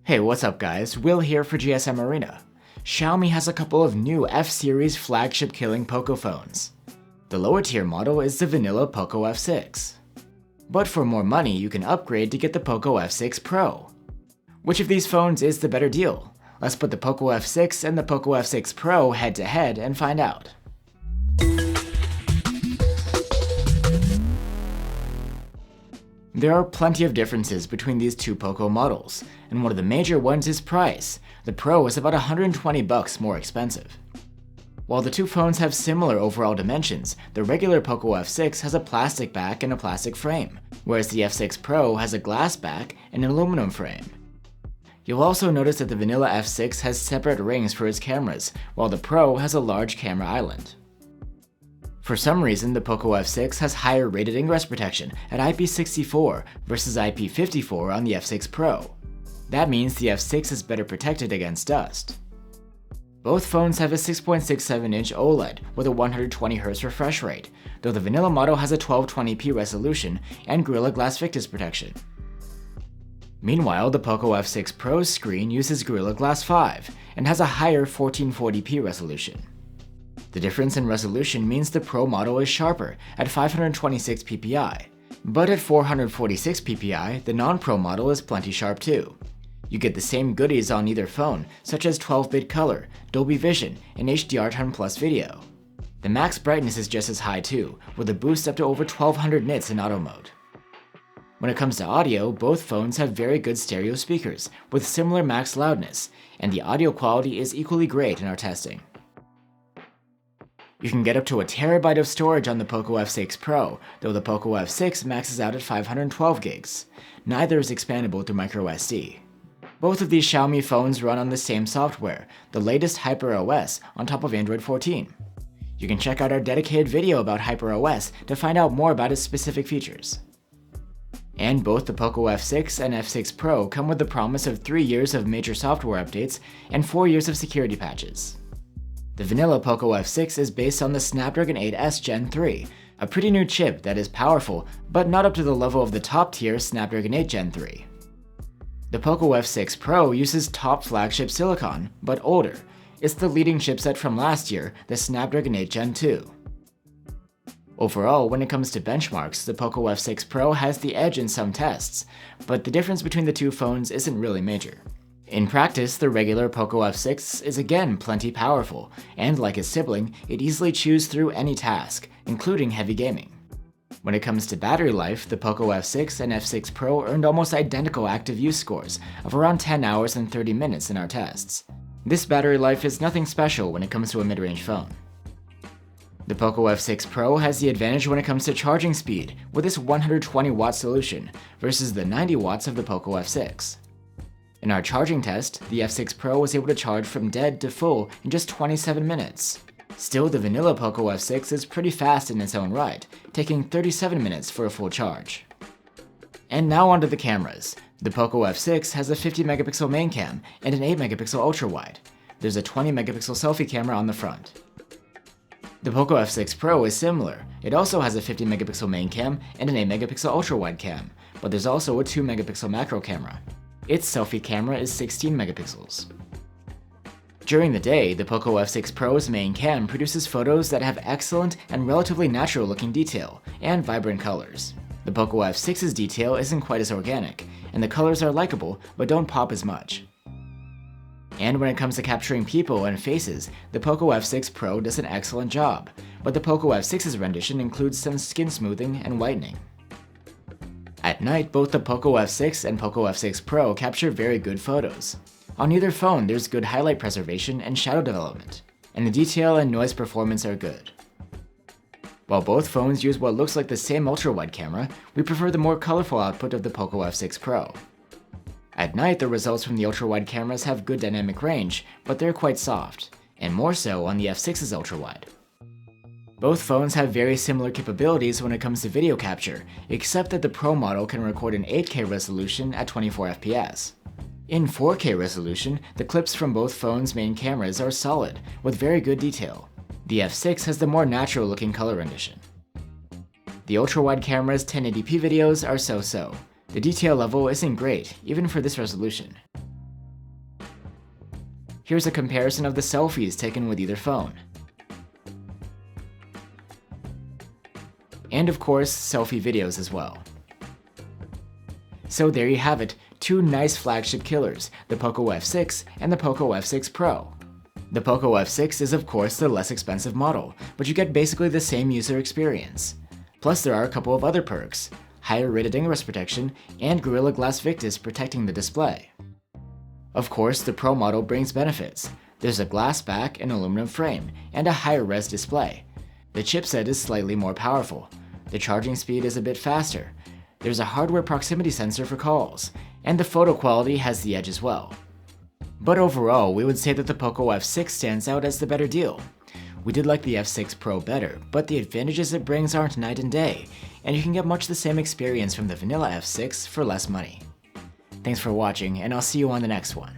Hey, what's up guys? Will here for GSM Arena. Xiaomi has a couple of new F-series flagship killing Poco phones. The lower tier model is the vanilla Poco F6. But for more money, you can upgrade to get the Poco F6 Pro. Which of these phones is the better deal? Let's put the Poco F6 and the Poco F6 Pro head to head and find out. There are plenty of differences between these two Poco models, and one of the major ones is price. The Pro is about $120 more expensive. While the two phones have similar overall dimensions, the regular Poco F6 has a plastic back and a plastic frame, whereas the F6 Pro has a glass back and an aluminum frame. You'll also notice that the vanilla F6 has separate rings for its cameras, while the Pro has a large camera island. For some reason, the Poco F6 has higher rated ingress protection at IP64 versus IP54 on the F6 Pro. That means the F6 is better protected against dust. Both phones have a 6.67-inch OLED with a 120Hz refresh rate, though the vanilla model has a 1220p resolution and Gorilla Glass Victus protection. Meanwhile, the Poco F6 Pro's screen uses Gorilla Glass 5 and has a higher 1440p resolution. The difference in resolution means the Pro model is sharper at 526 ppi, but at 446 ppi, the non-Pro model is plenty sharp too. You get the same goodies on either phone, such as 12-bit color, Dolby Vision, and HDR10+ video. The max brightness is just as high too, with a boost up to over 1200 nits in auto mode. When it comes to audio, both phones have very good stereo speakers, with similar max loudness, and the audio quality is equally great in our testing. You can get up to a terabyte of storage on the Poco F6 Pro, though the Poco F6 maxes out at 512 gigs. Neither is expandable through microSD. Both of these Xiaomi phones run on the same software, the latest HyperOS on top of Android 14. You can check out our dedicated video about HyperOS to find out more about its specific features. And both the Poco F6 and F6 Pro come with the promise of 3 years of major software updates and 4 years of security patches. The vanilla Poco F6 is based on the Snapdragon 8S Gen 3, a pretty new chip that is powerful, but not up to the level of the top-tier Snapdragon 8 Gen 3. The Poco F6 Pro uses top flagship silicon, but older. It's the leading chipset from last year, the Snapdragon 8 Gen 2. Overall, when it comes to benchmarks, the Poco F6 Pro has the edge in some tests, but the difference between the two phones isn't really major. In practice, the regular Poco F6 is again plenty powerful, and like its sibling, it easily chews through any task, including heavy gaming. When it comes to battery life, the Poco F6 and F6 Pro earned almost identical active use scores of around 10 hours and 30 minutes in our tests. This battery life is nothing special when it comes to a mid-range phone. The Poco F6 Pro has the advantage when it comes to charging speed with this 120-watt solution versus the 90 watts of the Poco F6. In our charging test, the F6 Pro was able to charge from dead to full in just 27 minutes. Still, the vanilla Poco F6 is pretty fast in its own right, taking 37 minutes for a full charge. And now onto the cameras. The Poco F6 has a 50-megapixel main cam and an 8-megapixel ultra-wide. There's a 20-megapixel selfie camera on the front. The Poco F6 Pro is similar. It also has a 50-megapixel main cam and an 8-megapixel ultra-wide cam, but there's also a 2-megapixel macro camera. Its selfie camera is 16 megapixels. During the day, the Poco F6 Pro's main cam produces photos that have excellent and relatively natural looking detail and vibrant colors. The Poco F6's detail isn't quite as organic, and the colors are likable but don't pop as much. And when it comes to capturing people and faces, the Poco F6 Pro does an excellent job, but the Poco F6's rendition includes some skin smoothing and whitening. At night, both the Poco F6 and Poco F6 Pro capture very good photos. On either phone, there's good highlight preservation and shadow development, and the detail and noise performance are good. While both phones use what looks like the same ultra-wide camera, we prefer the more colorful output of the Poco F6 Pro. At night, the results from the ultra-wide cameras have good dynamic range, but they're quite soft, and more so on the F6's ultra-wide. Both phones have very similar capabilities when it comes to video capture, except that the Pro model can record in 8K resolution at 24 FPS. In 4K resolution, the clips from both phones' main cameras are solid, with very good detail. The F6 has the more natural looking color rendition. The ultra-wide camera's 1080p videos are so-so. The detail level isn't great, even for this resolution. Here's a comparison of the selfies taken with either phone. And of course, selfie videos as well. So there you have it, two nice flagship killers, the Poco F6 and the Poco F6 Pro. The Poco F6 is of course the less expensive model, but you get basically the same user experience. Plus there are a couple of other perks, higher rated ingress protection and Gorilla Glass Victus protecting the display. Of course, the Pro model brings benefits. There's a glass back and aluminum frame, and a higher res display. The chipset is slightly more powerful. The charging speed is a bit faster. There's a hardware proximity sensor for calls, and the photo quality has the edge as well. But overall, we would say that the Poco F6 stands out as the better deal. We did like the F6 Pro better, but the advantages it brings aren't night and day, and you can get much the same experience from the vanilla F6 for less money. Thanks for watching, and I'll see you on the next one.